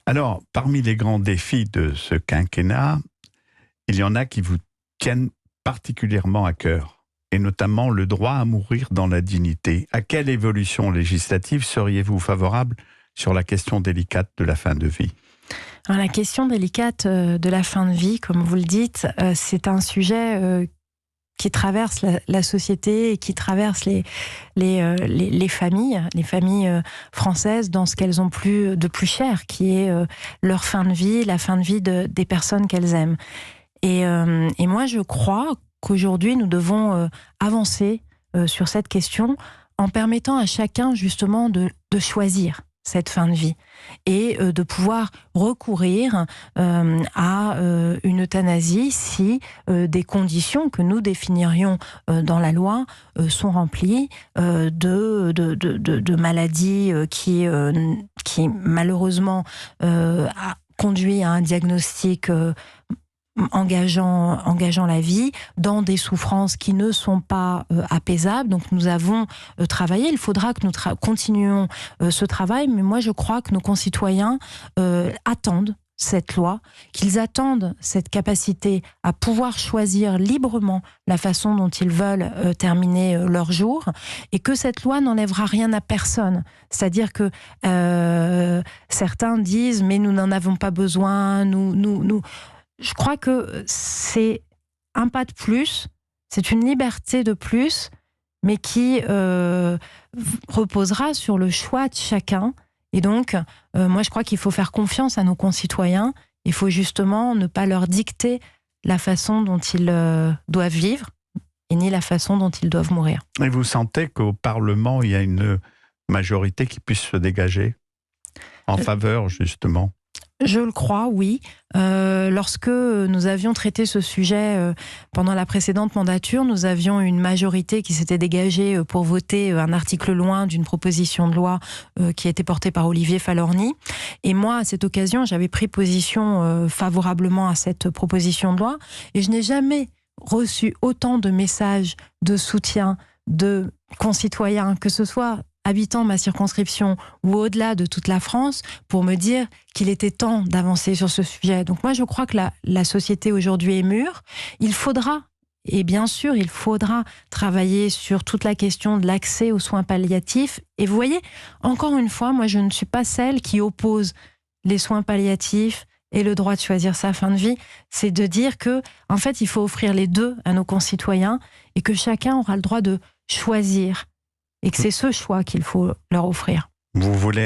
Alors, parmi les grands défis de ce quinquennat, il y en a qui vous tiennent particulièrement à cœur, et notamment le droit à mourir dans la dignité. À quelle évolution législative seriez-vous favorable sur la question délicate de la fin de vie ? Alors, la question délicate de la fin de vie, comme vous le dites, c'est un sujet qui traverse la société et qui traverse les familles françaises dans ce qu'elles ont de plus cher, qui est leur fin de vie, la fin de vie des personnes qu'elles aiment. Et moi, je crois qu'aujourd'hui, nous devons avancer sur cette question en permettant à chacun, justement, de choisir cette fin de vie et de pouvoir recourir à une euthanasie si des conditions que nous définirions dans la loi sont remplies, de maladies qui malheureusement a conduit à un diagnostic engageant la vie, dans des souffrances qui ne sont pas apaisables. Donc nous avons travaillé, il faudra que nous continuions ce travail, mais moi je crois que nos concitoyens attendent cette loi, qu'ils attendent cette capacité à pouvoir choisir librement la façon dont ils veulent terminer leur jour, et que cette loi n'enlèvera rien à personne. C'est-à-dire que certains disent « mais nous n'en avons pas besoin, nous... » Je crois que c'est un pas de plus, c'est une liberté de plus, mais qui reposera sur le choix de chacun. Et donc, moi je crois qu'il faut faire confiance à nos concitoyens. Il faut justement ne pas leur dicter la façon dont ils doivent vivre, et ni la façon dont ils doivent mourir. Et vous sentez qu'au Parlement, il y a une majorité qui puisse se dégager en faveur, justement ? Je le crois, oui. Lorsque nous avions traité ce sujet pendant la précédente mandature, nous avions une majorité qui s'était dégagée pour voter un article loin d'une proposition de loi qui était portée par Olivier Falorni. Et moi, à cette occasion, j'avais pris position favorablement à cette proposition de loi. Et je n'ai jamais reçu autant de messages de soutien de concitoyens, que ce soit habitant ma circonscription ou au-delà de toute la France, pour me dire qu'il était temps d'avancer sur ce sujet. Donc moi, je crois que la société aujourd'hui est mûre. Il faudra, et bien sûr, il faudra travailler sur toute la question de l'accès aux soins palliatifs. Et vous voyez, encore une fois, moi, je ne suis pas celle qui oppose les soins palliatifs et le droit de choisir sa fin de vie. C'est de dire que, en fait, il faut offrir les deux à nos concitoyens et que chacun aura le droit de choisir. Et que c'est ce choix qu'il faut leur offrir. Vous voulez